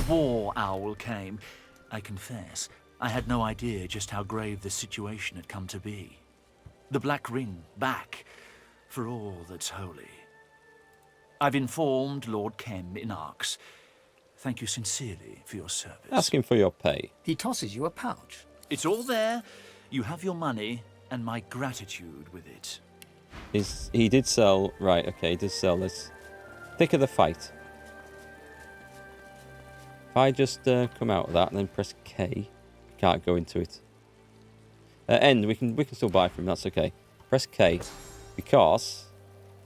war owl came, I confess, I had no idea just how grave the situation had come to be. The Black Ring back, for all that's holy. I've informed Lord Kem in Arx. Thank you sincerely for your service. Ask him for your pay. He tosses you a pouch. It's all there. You have your money and my gratitude with it. He did sell... Right, okay, he does sell this. Thick of the fight. If I just come out of that and then press K, can't go into it. End, we can still buy from him, that's okay. Press K, because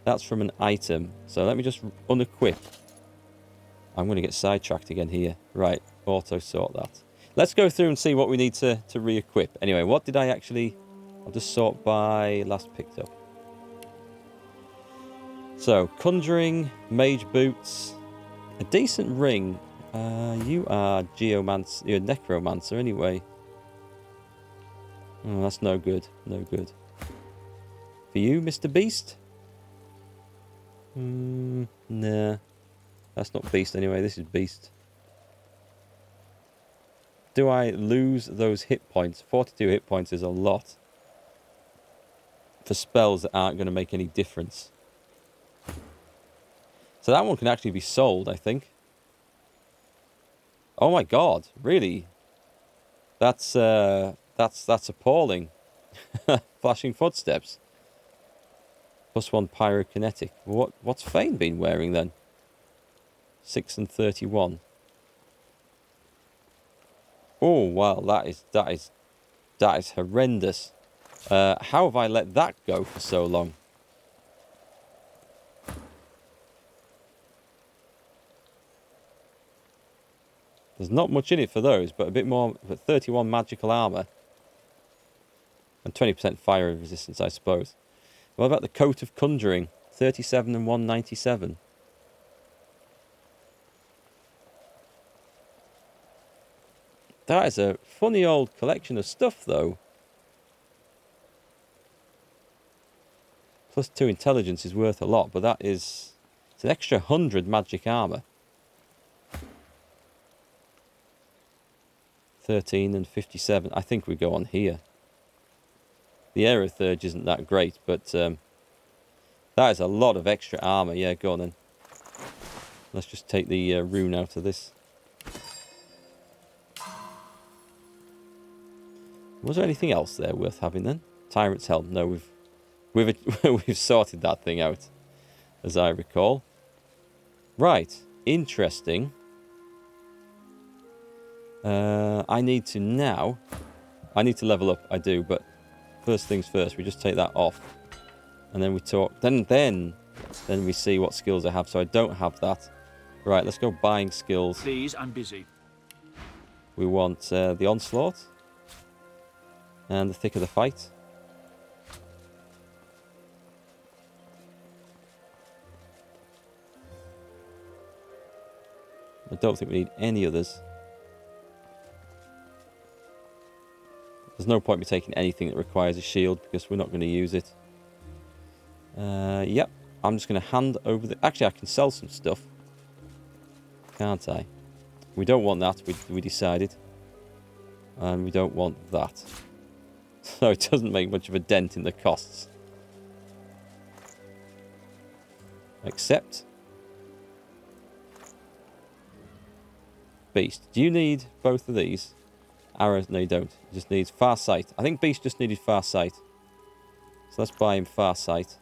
that's from an item. So let me just unequip. I'm going to get sidetracked again here. Right, auto sort that. Let's go through and see what we need to re-equip. Anyway, what did I actually... I'll just sort by last picked up. So, Conjuring, Mage Boots, a decent ring. You are Geomancer, you're a Necromancer anyway. Oh, that's no good, no good. For you, Mr. Beast? Nah. That's not Beast anyway, this is Beast. Do I lose those hit points? 42 hit points is a lot. For spells that aren't going to make any difference. So that one can actually be sold, I think. Oh my god, really? That's appalling. Flashing footsteps. +1 pyrokinetic. What's Fane been wearing then? 6 and 31. Oh wow, that is horrendous. How have I let that go for so long? There's not much in it for those, but a bit more. But 31 magical armor. And 20% fire resistance, I suppose. What about the Coat of Conjuring? 37 and 197. That is a funny old collection of stuff, though. +2 intelligence is worth a lot, but that is... It's an extra 100 magic armor. 13 and 57. I think we go on here. The Aerothurge isn't that great, but that is a lot of extra armor. Yeah, go on then. Let's just take the rune out of this. Was there anything else there worth having then? Tyrant's Helm. No, we've sorted that thing out, as I recall. Right, interesting. I need to level up, I do, but first things first, we just take that off. And then we talk, then we see what skills I have, so I don't have that. Right, let's go buying skills. Please, I'm busy. We want the Onslaught. And the Thick of the Fight. I don't think we need any others. There's no point in me taking anything that requires a shield because we're not going to use it. Yep. I'm just going to hand over the... Actually, I can sell some stuff. Can't I? We don't want that, we decided. And we don't want that. So it doesn't make much of a dent in the costs. Accept. Beast. Do you need both of these? Arrows? No, you don't. It just needs Far Sight. I think Beast just needed Far Sight. So let's buy him Far Sight.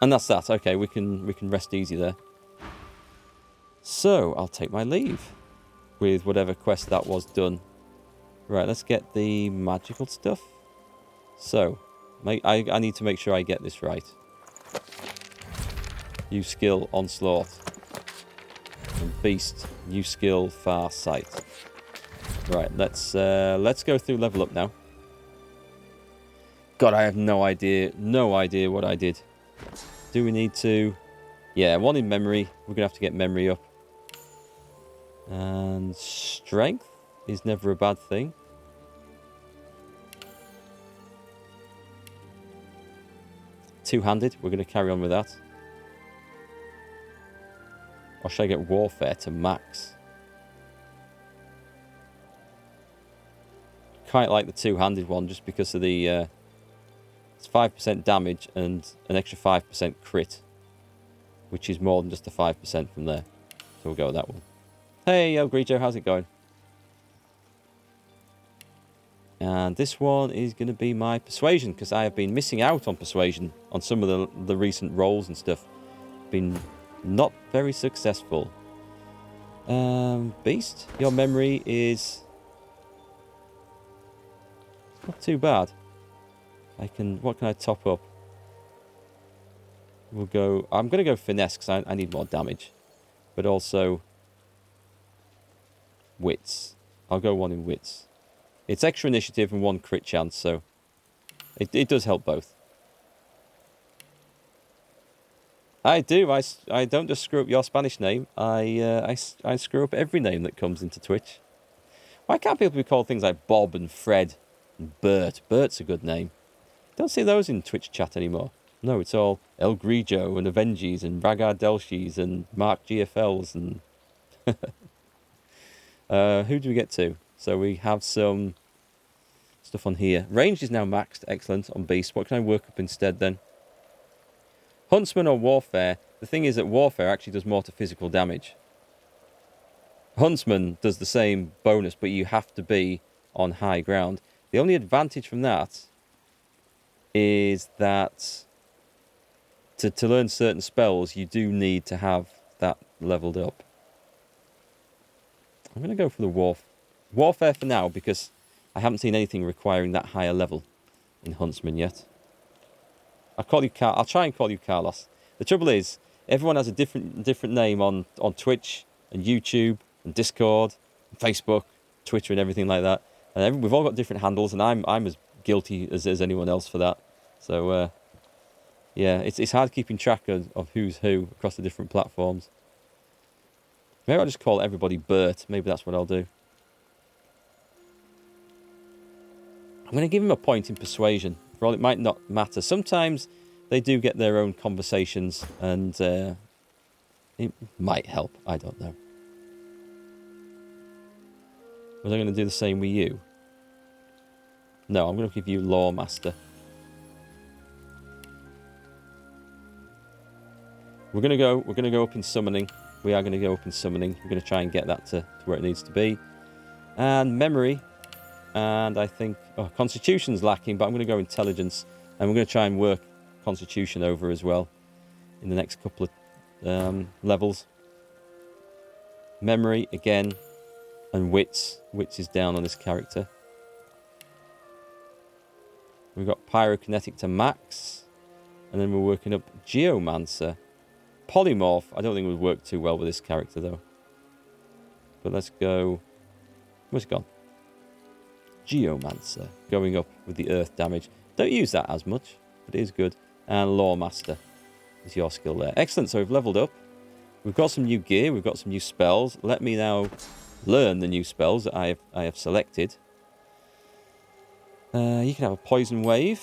And that's that. Okay, we can rest easy there. So, I'll take my leave. With whatever quest that was done. Right, let's get the magical stuff. So, I need to make sure I get this right. New skill, Onslaught. And Beast, new skill, Far Sight. Right, let's go through level up now. God, I have no idea what I did. Do we need to... Yeah, one in memory. We're going to have to get memory up. And strength is never a bad thing. Two-handed, we're going to carry on with that. Or should I get Warfare to max? Quite like the two-handed one just because of the... it's 5% damage and an extra 5% crit. Which is more than just the 5% from there. So we'll go with that one. Hey, El Grigio, how's it going? And this one is going to be my Persuasion, because I have been missing out on Persuasion on some of the recent rolls and stuff. Been not very successful. Beast, your memory is not too bad. What can I top up? We'll go... I'm going to go Finesse, because I need more damage. But also... Wits. I'll go one in Wits. It's extra initiative and one crit chance, so... It does help both. I do. I don't just screw up your Spanish name. I screw up every name that comes into Twitch. Why can't people be called things like Bob and Fred and Bert? Bert's a good name. Don't see those in Twitch chat anymore. No, it's all El Grigio and Avenges and Ragar Delshis and Markgfls and... who do we get to? So we have some stuff on here. Range is now maxed. Excellent. On Beast. What can I work up instead then? Huntsman or Warfare. The thing is that Warfare actually does more to physical damage. Huntsman does the same bonus, but you have to be on high ground. The only advantage from that is that to learn certain spells, you do need to have that leveled up. I'm going to go for the Warfare for now, because I haven't seen anything requiring that higher level in Huntsman yet. I'll try and call you Carlos. The trouble is, everyone has a different name on Twitch and YouTube and Discord, and Facebook, Twitter, and everything like that. And we've all got different handles, and I'm as guilty as anyone else for that. So yeah, it's hard keeping track of who's who across the different platforms. Maybe I'll just call everybody Bert. Maybe that's what I'll do. I'm going to give him a point in Persuasion. For all it might not matter. Sometimes they do get their own conversations, and it might help. I don't know. Was I going to do the same with you? No, I'm going to give you Law Master. We're going to go up in Summoning. We are going to go up in Summoning. We're going to try and get that to where it needs to be. And Memory. And I think... Oh, Constitution's lacking, but I'm going to go Intelligence. And we're going to try and work Constitution over as well in the next couple of levels. Memory, again. And Wits. Wits is down on this character. We've got Pyrokinetic to max. And then we're working up Geomancer. Polymorph, I don't think would work too well with this character, though. But let's go... Where's it gone? Geomancer, going up with the earth damage. Don't use that as much, but it is good. And Lawmaster is your skill there. Excellent, so we've leveled up. We've got some new gear, we've got some new spells. Let me now learn the new spells that I have selected. You can have a Poison Wave.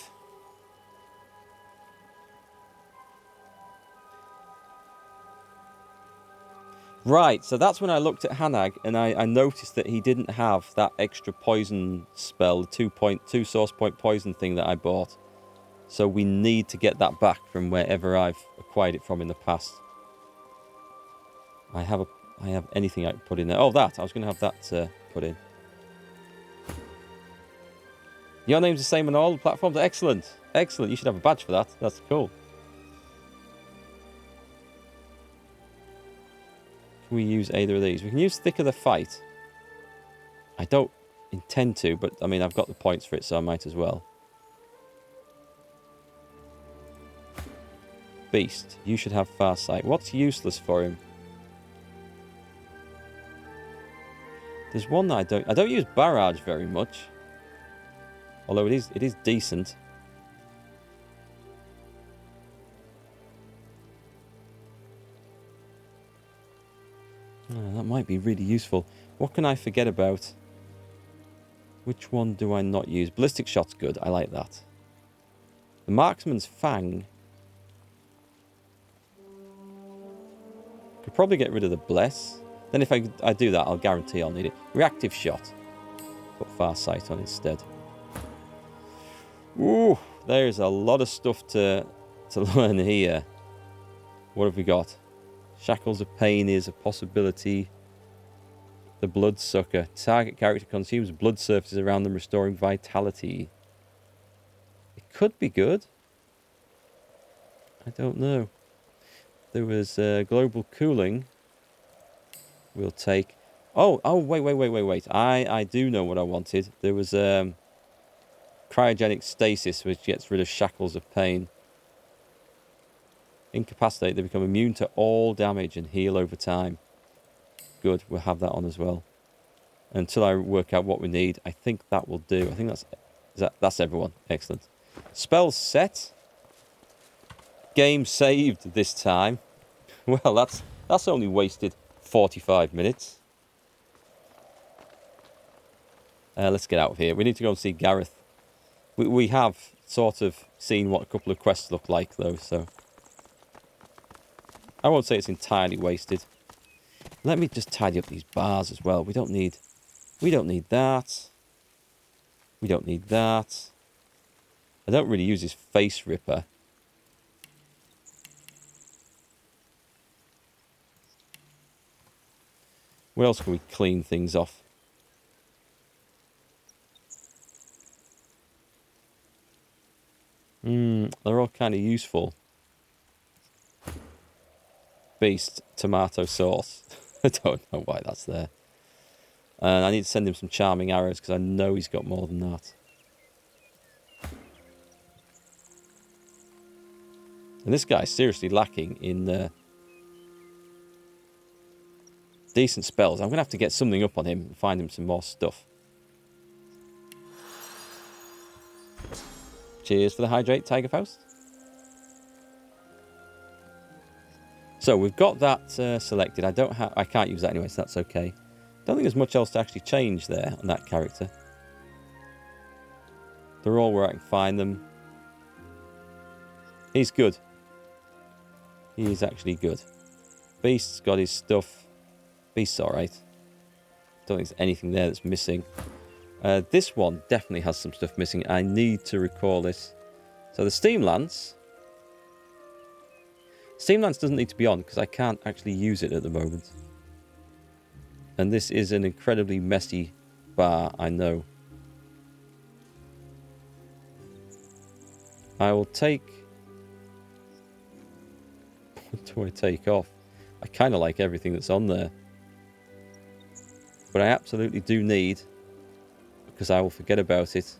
Right, so that's when I looked at Hanag, and I noticed that he didn't have that extra poison spell, the 2 source point poison thing that I bought. So we need to get that back from wherever I've acquired it from in the past. I have anything I can put in there. Oh, that. I was going to have that put in. Your name's the same on all the platforms? Excellent. Excellent. You should have a badge for that. That's cool. We use either of these. We can use Thick of the Fight. I don't intend to, but I mean, I've got the points for it, so I might as well. Beast, you should have Far Sight. What's useless for him? There's one that I don't use Barrage very much. Although it is decent. Oh, that might be really useful. What can I forget about? Which one do I not use? Ballistic Shot's good. I like that. The Marksman's Fang. Could probably get rid of the Bless. Then if I do that, I'll guarantee I'll need it. Reactive Shot. Put Farsight on instead. Ooh, there's a lot of stuff to learn here. What have we got? Shackles of Pain is a possibility. The Bloodsucker. Target character consumes blood surfaces around them, restoring vitality. It could be good. I don't know. There was Global Cooling. We'll take... Oh, wait. I do know what I wanted. There was Cryogenic Stasis, which gets rid of Shackles of Pain. Incapacitate, they become immune to all damage and heal over time. Good, we'll have that on as well. Until I work out what we need, I think that will do. I think that's everyone. Excellent. Spells set. Game saved this time. Well, that's only wasted 45 minutes. Let's get out of here. We need to go and see Gareth. We have sort of seen what a couple of quests look like, though, so... I won't say it's entirely wasted. Let me just tidy up these bars as well. We don't need that. We don't need that. I don't really use his face ripper. Where else can we clean things off? They're all kind of useful. Beast tomato sauce. I don't know why that's there. And I need to send him some charming arrows because I know he's got more than that. And this guy's seriously lacking in decent spells. I'm going to have to get something up on him and find him some more stuff. Cheers for the hydrate, Tiger Faust. So we've got that selected. I can't use that anyway, so that's okay. Don't think there's much else to actually change there on that character. They're all where I can find them. He's good. He's actually good. Beast's got his stuff. Beast's alright. Don't think there's anything there that's missing. This one definitely has some stuff missing. I need to recall this. So the Steam Lance. Steam Lance doesn't need to be on because I can't actually use it at the moment. And this is an incredibly messy bar, I know. I will take... What do I take off? I kind of like everything that's on there. But I absolutely do need, because I will forget about it,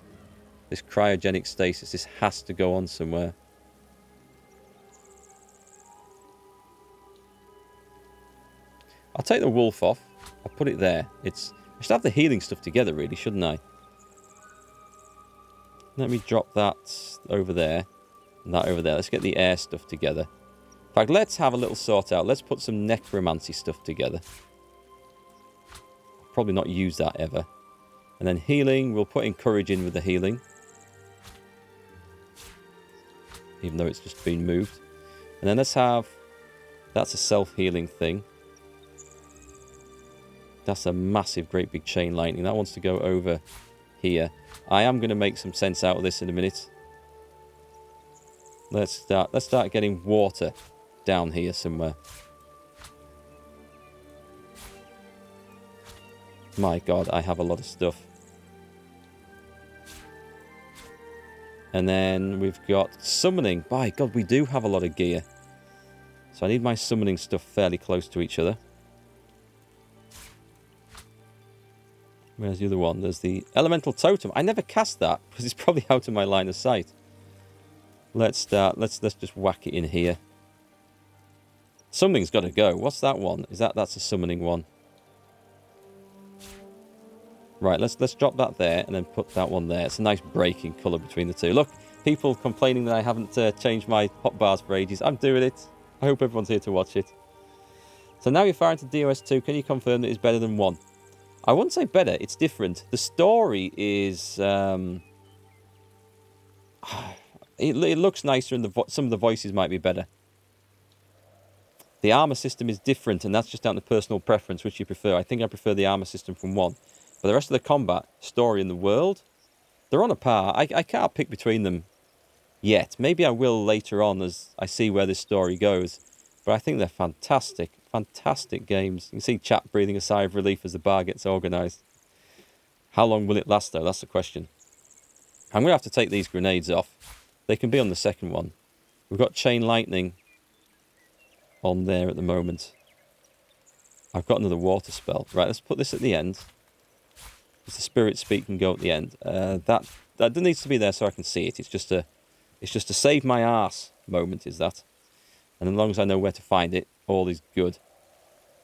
this cryogenic stasis. This has to go on somewhere. I'll take the wolf off. I'll put it there. I should have the healing stuff together, really, shouldn't I? Let me drop that over there. And that over there. Let's get the air stuff together. In fact, let's have a little sort out. Let's put some necromancy stuff together. I'll probably not use that ever. And then healing. We'll put encourage in with the healing. Even though it's just been moved. And then let's have... That's a self-healing thing. That's a massive, great big chain lightning. That wants to go over here. I am going to make some sense out of this in a minute. Let's start getting water down here somewhere. My God, I have a lot of stuff. And then we've got summoning. By God, we do have a lot of gear. So I need my summoning stuff fairly close to each other. Where's the other one? There's the elemental totem. I never cast that because it's probably out of my line of sight. Let's just whack it in here. Something's got to go. What's that one? That's a summoning one? Right, let's drop that there and then put that one there. It's a nice breaking colour between the two. Look, people complaining that I haven't changed my hotbars for ages. I'm doing it. I hope everyone's here to watch it. So now you're firing to DOS 2. Can you confirm that it's better than 1? I wouldn't say better. It's different. The story is... it looks nicer and some of the voices might be better. The armor system is different, and that's just down to personal preference, which you prefer. I think I prefer the armor system from 1. But the rest of the combat, story, and the world, they're on a par. I can't pick between them yet. Maybe I will later on as I see where this story goes. But I think they're fantastic, fantastic games. You can see chat breathing a sigh of relief as the bar gets organised. How long will it last, though? That's the question. I'm going to have to take these grenades off. They can be on the second one. We've got chain lightning on there at the moment. I've got another water spell. Right, let's put this at the end. Because the spirit speak can go at the end. That needs to be there so I can see it. It's just a save my arse moment, is that? And as long as I know where to find it, all is good.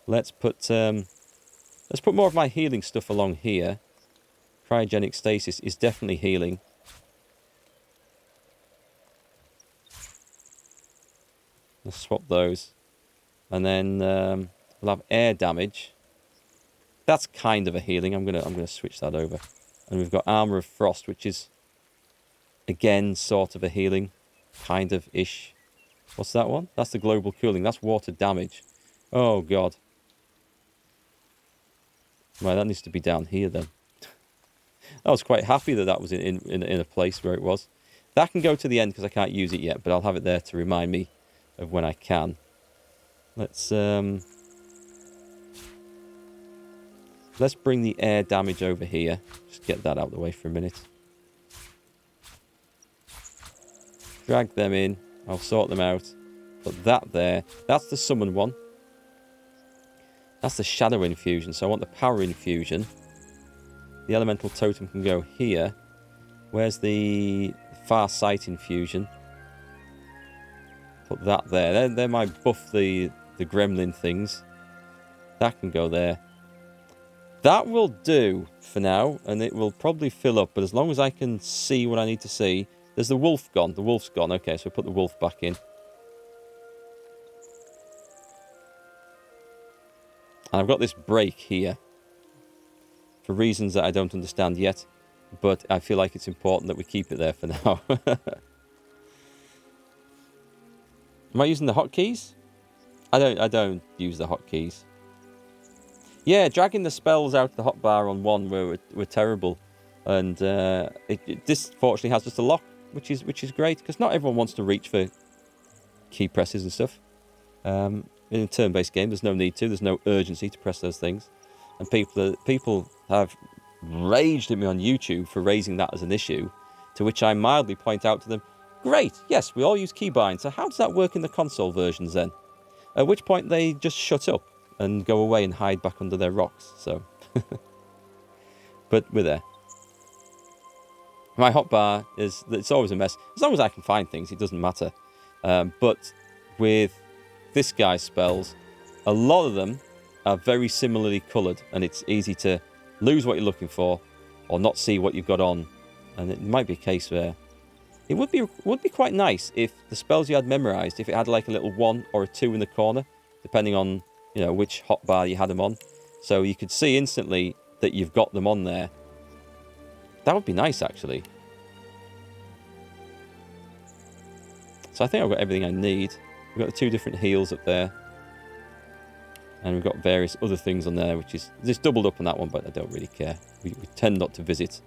Let's put more of my healing stuff along here. Cryogenic stasis is definitely healing. Let's swap those. And then we'll have air damage. That's kind of a healing. I'm gonna switch that over. And we've got armor of frost, which is again sort of a healing, kind of ish. What's that one? That's the global cooling. That's water damage. Oh god. Right, that needs to be down here then. I was quite happy that was in a place where it was. That can go to the end because I can't use it yet, but I'll have it there to remind me of when I can. Let's bring the air damage over here. Just get that out of the way for a minute. Drag them in. I'll sort them out. Put that there. That's the summon one. That's the shadow infusion. So I want the power infusion. The elemental totem can go here. Where's the far sight infusion? Put that there. They're my buff the gremlin things. That can go there. That will do for now, and it will probably fill up, but as long as I can see what I need to see. There's the wolf gone. The wolf's gone. Okay, so put the wolf back in. And I've got this break here. For reasons that I don't understand yet. But I feel like it's important that we keep it there for now. Am I using the hotkeys? I don't use the hotkeys. Yeah, dragging the spells out of the hotbar on 1 were terrible. And this fortunately has just a lock, which is great. Because not everyone wants to reach for key presses and stuff. In a turn-based game, there's no need to. There's no urgency to press those things. And people have raged at me on YouTube for raising that as an issue, to which I mildly point out to them, great, yes, we all use keybind, so how does that work in the console versions then? At which point they just shut up and go away and hide back under their rocks, so. But we're there. My hotbar it's always a mess. As long as I can find things, it doesn't matter. But with this guy's spells, a lot of them are very similarly coloured, and it's easy to lose what you're looking for or not see what you've got on. And it might be a case where it would be quite nice if the spells you had memorised, if it had like a little 1 or a 2 in the corner, depending on, you know, which hotbar you had them on. So you could see instantly that you've got them on there. That would be nice, actually. So I think I've got everything I need. We've got the 2 different heals up there. And we've got various other things on there, which is just doubled up on that one, but I don't really care. We tend not to visit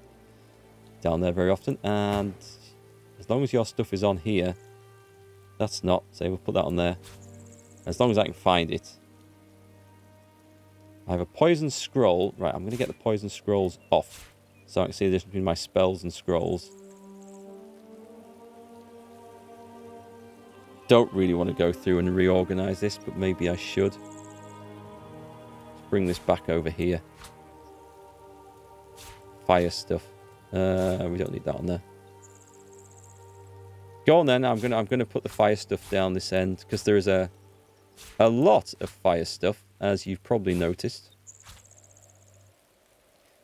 down there very often. And as long as your stuff is on here, that's not. So we'll put that on there. As long as I can find it. I have a poison scroll. Right, I'm going to get the poison scrolls off, so I can see the difference between my spells and scrolls. Don't really want to go through and reorganize this, but maybe I should. Let's bring this back over here. Fire stuff. We don't need that on there. Go on then. I'm gonna put the fire stuff down this end because there is a lot of fire stuff, as you've probably noticed.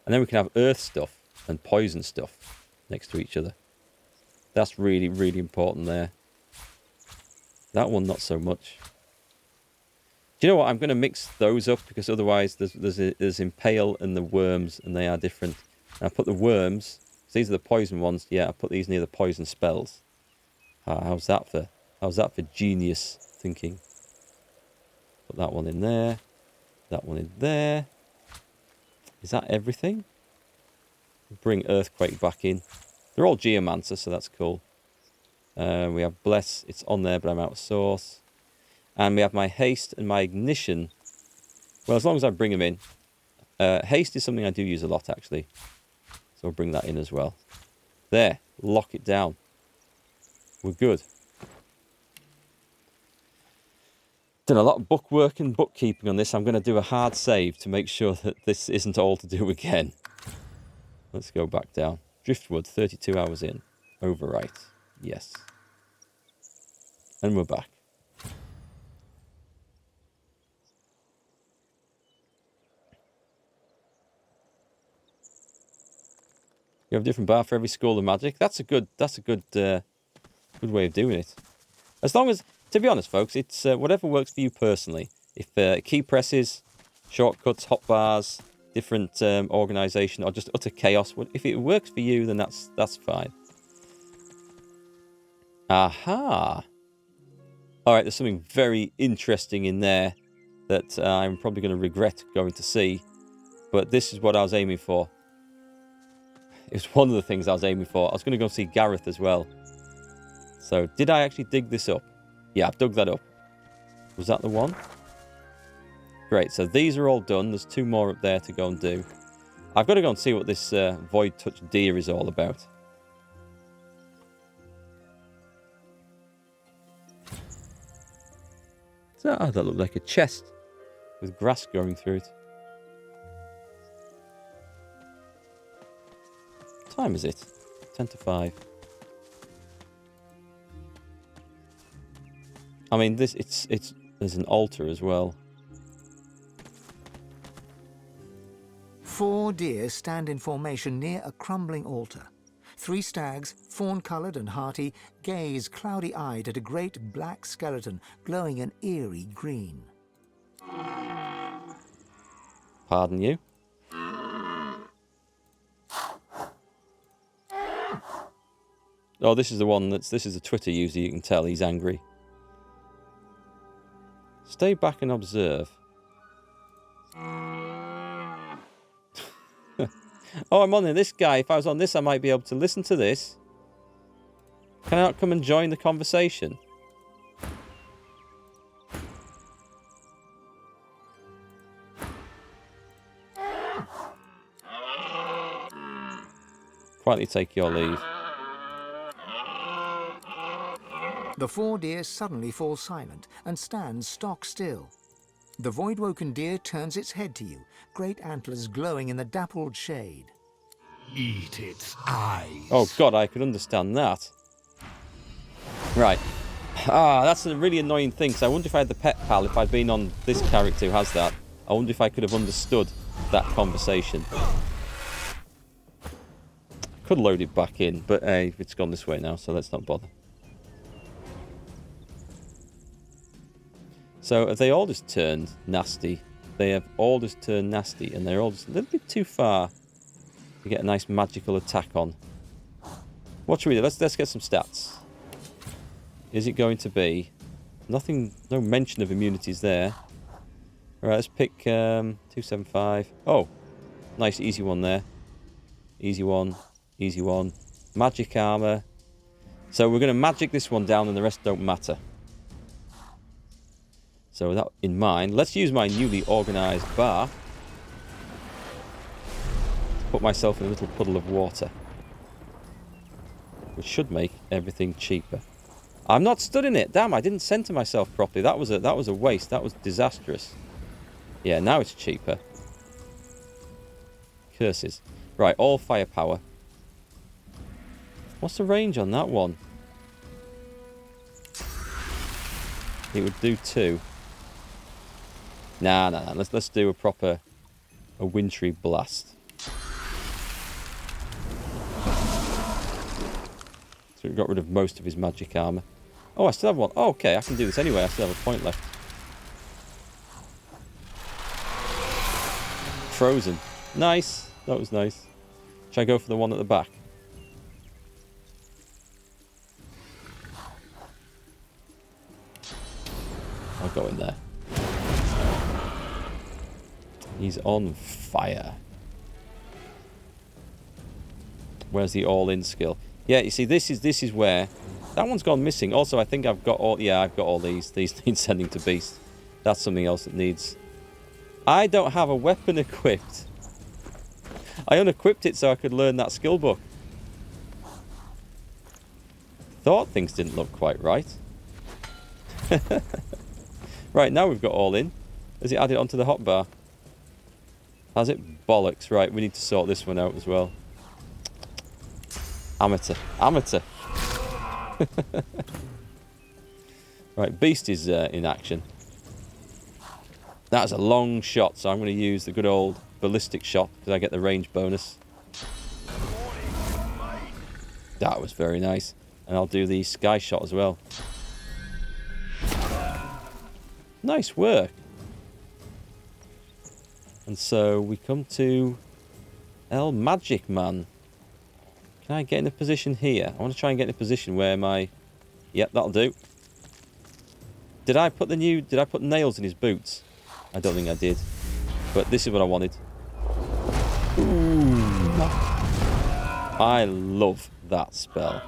And then we can have earth stuff and poison stuff next to each other. That's really, really important there. That one, not so much. Do you know what? I'm going to mix those up because otherwise there's Impale and the worms, and they are different. And I put the worms, these are the poison ones. Yeah, I put these near the poison spells. How's that for genius thinking? Put that one in there. That one in there. Is that everything? Bring Earthquake back in. They're all Geomancer, so that's cool. We have Bless. It's on there, but I'm out of source. And we have my Haste and my Ignition. Well, as long as I bring them in. Haste is something I do use a lot, actually. So I'll bring that in as well. There. Lock it down. We're good. Done a lot of bookwork and bookkeeping on this. I'm going to do a hard save to make sure that this isn't all to do again. Let's go back down. Driftwood, 32 hours in. Overwrite. Yes. And we're back. You have a different bar for every school of magic. That's a good good way of doing it. As long as, to be honest, folks, it's whatever works for you personally. If key presses, shortcuts, hotbars, different organisation, or just utter chaos, if it works for you, then that's fine. Aha! All right, there's something very interesting in there that I'm probably going to regret going to see, but this is what I was aiming for. It was one of the things I was aiming for. I was going to go see Gareth as well. So, did I actually dig this up? Yeah, I've dug that up. Was that the one? Great, so these are all done. There's 2 more up there to go and do. I've got to go and see what this Void Touch Deer is all about. Oh, that looked like a chest with grass going through it. What time is it? 10 to 5. I mean, there's an altar as well. 4 deer stand in formation near a crumbling altar. 3 stags, fawn-coloured and hearty, gaze cloudy-eyed at a great black skeleton glowing an eerie green. Pardon you? Oh, this is the one this is a Twitter user, you can tell he's angry. Stay back and observe. Oh, I'm on this guy. If I was on this, I might be able to listen to this. Can I not come and join the conversation? Quietly take your leave. The 4 deer suddenly fall silent and stand stock still. The void-woken deer turns its head to you, great antlers glowing in the dappled shade. Eat its eyes. Oh god, I could understand that. Right. That's a really annoying thing, because I wonder if I had the pet pal, if I'd been on this character who has that. I wonder if I could have understood that conversation. Could load it back in, but hey, it's gone this way now, so let's not bother. So have they all just turned nasty? They have all just turned nasty, and they're all just a little bit too far to get a nice magical attack on. What should we do? Let's get some stats. Is it going to be nothing? No mention of immunities there. All right, let's pick 275. Oh, nice easy one there. Easy one, easy one. Magic armor. So we're going to magic this one down, and the rest don't matter. So with that in mind, let's use my newly organised bar to put myself in a little puddle of water, which should make everything cheaper. I'm not studying it. Damn, I didn't center myself properly. That was a waste. That was disastrous. Yeah, now it's cheaper. Curses. Right, all firepower. What's the range on that one? It would do 2. Nah. Let's do a wintry blast. So we got rid of most of his magic armor. Oh, I still have one. Oh, okay, I can do this anyway. I still have a point left. Frozen. Nice. That was nice. Should I go for the one at the back? I'll go in there. He's on fire. Where's the all-in skill? Yeah, you see, this is where... That one's gone missing. Also, I think I've got all... Yeah, I've got all these. These need sending to Beast. That's something else that needs... I don't have a weapon equipped. I unequipped it so I could learn that skill book. Thought things didn't look quite right. Right, now we've got all in. Has it added onto the hotbar? Has it? Bollocks. Right, we need to sort this one out as well. Amateur. Amateur. Right, Beast is in action. That's a long shot, so I'm going to use the good old ballistic shot because I get the range bonus. That was very nice. And I'll do the sky shot as well. Nice work. And so we come to El Magic Man. Can I get in a position here? I want to try and get in a position where my... Yep, that'll do. Did I put nails in his boots? I don't think I did. But this is what I wanted. Ooh. I love that spell.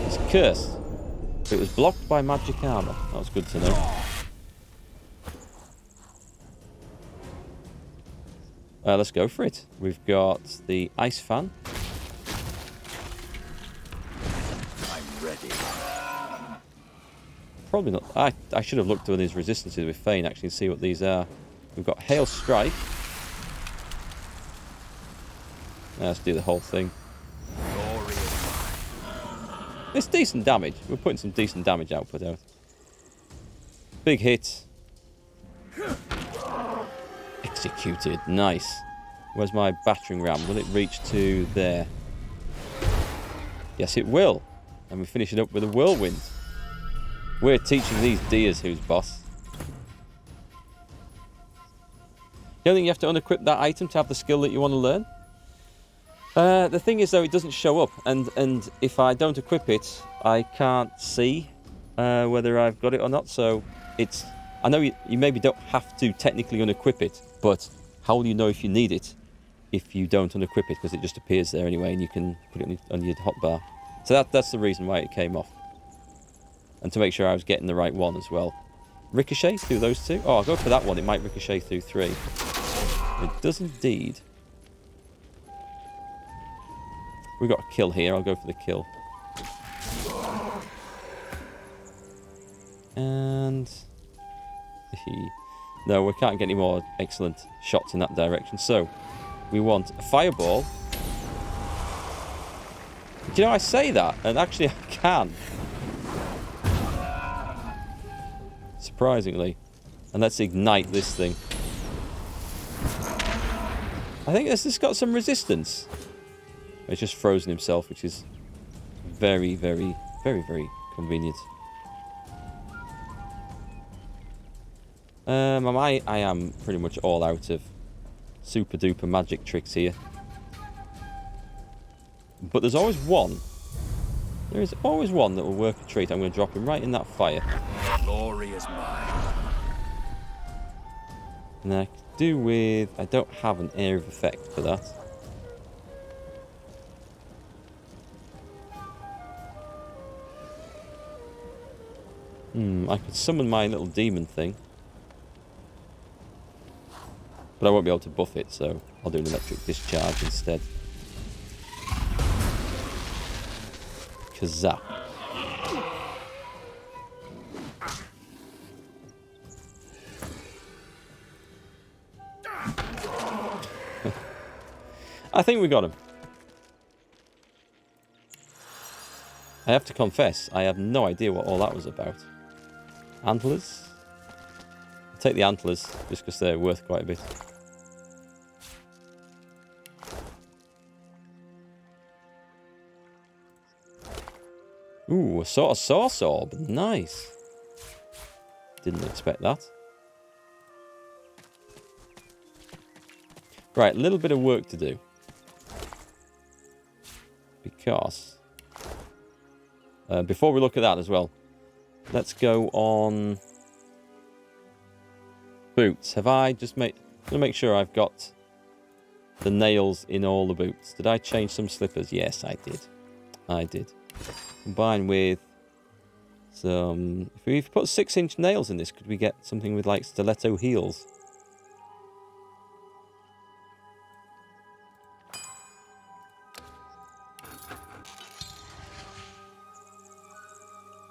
It's cursed. It was blocked by magic armor. That was good to know. Let's go for it. We've got the ice fan. I'm ready. Probably not. I should have looked at his resistances with Fane actually and see what these are. We've got Hail Strike. Let's do the whole thing. It's decent damage. We're putting some decent damage output out. Big hit. Executed. Nice. Where's my battering ram? Will it reach to there? Yes, it will. And we finish it up with a whirlwind. We're teaching these deers who's boss. You don't think you have to unequip that item to have the skill that you want to learn? The thing is, though, it doesn't show up. And if I don't equip it, I can't see whether I've got it or not. So it's... I know you maybe don't have to technically unequip it, but how will you know if you need it if you don't unequip it? Because it just appears there anyway, and you can put it on your hotbar. So that's the reason why it came off. And to make sure I was getting the right one as well. Ricochet through those two? Oh, I'll go for that one. It might ricochet through 3. It does indeed. We got a kill here. I'll go for the kill. And... No, we can't get any more excellent shots in that direction. So, we want a fireball. Do you know, I say that, and actually I can. Surprisingly. And let's ignite this thing. I think this has got some resistance. It's just frozen himself, which is very, very, very, very convenient. I am pretty much all out of super duper magic tricks here. But there's always one. There is always one that will work a treat. I'm going to drop him right in that fire. Glory is mine. And I could do with... I don't have an area of effect for that. I could summon my little demon thing. But I won't be able to buff it, so I'll do an electric discharge instead. Kazap. I think we got him. I have to confess, I have no idea what all that was about. Antlers? I'll take the antlers, just because they're worth quite a bit. Ooh, a sort of source orb. Nice. Didn't expect that. Right, a little bit of work to do. Because... before we look at that as well, Let's go on boots. Have I just made... I'm going to make sure I've got the nails in all the boots. Did I change some slippers? Yes, I did. I did. Combined with some... If we put 6-inch nails in this, could we get something with like stiletto heels?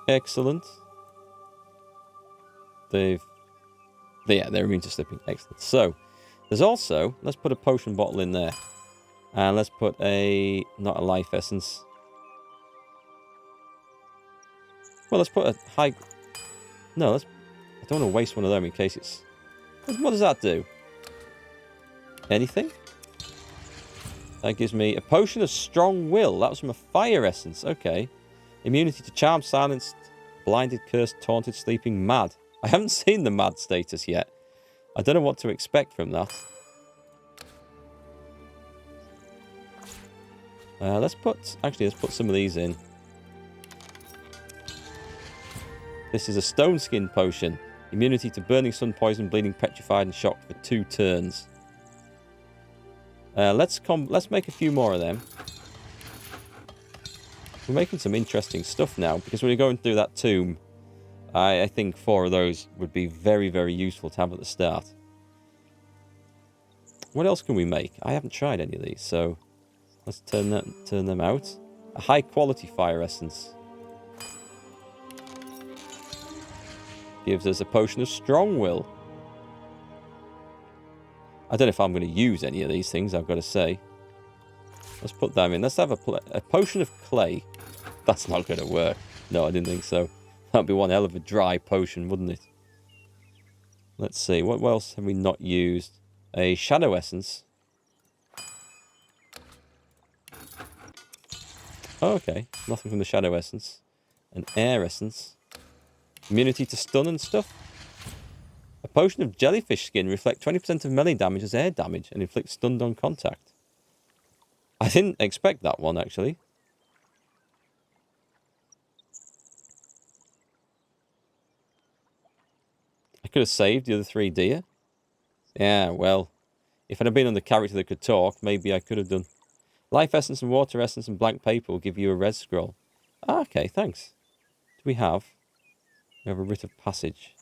Excellent. They're immune to slipping. Excellent. So, there's also... Let's put a potion bottle in there. And let's put a... Not a life essence. Well, let's put a high... No, let's... I don't want to waste one of them in case it's... What does that do? Anything? That gives me a potion of strong will. That was from a fire essence. Okay. Immunity to charm, silenced, blinded, cursed, taunted, sleeping, mad. I haven't seen the mad status yet. I don't know what to expect from that. Let's put some of these in. This is a stone skin potion. Immunity to burning, sun, poison, bleeding, petrified, and shocked for 2 turns. Let's make a few more of them. We're making some interesting stuff now, because when you're going through that tomb, I think 4 of those would be very, very useful to have at the start. What else can we make? I haven't tried any of these, so let's turn them out. A high quality fire essence. Gives us a potion of strong will. I don't know if I'm going to use any of these things, I've got to say. Let's put them in. Let's have a potion of clay. That's not going to work. No, I didn't think so. That'd be one hell of a dry potion, wouldn't it? Let's see. What else have we not used? A shadow essence. Oh, okay. Nothing from the shadow essence. An air essence. Immunity to stun and stuff. A potion of jellyfish skin. Reflect 20% of melee damage as air damage and inflict stunned on contact. I didn't expect that one, actually. I could have saved the other 3 deer. Yeah, well, if I'd have been on the character that could talk, maybe I could have done. Life essence and water essence and blank paper will give you a res scroll. Ah, okay, thanks. Do we have? We have a writ of passage.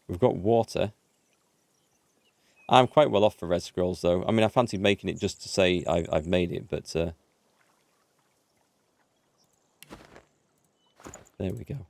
We've got water. I'm quite well off for red scrolls, though. I mean, I fancied making it just to say I've made it, but... there we go.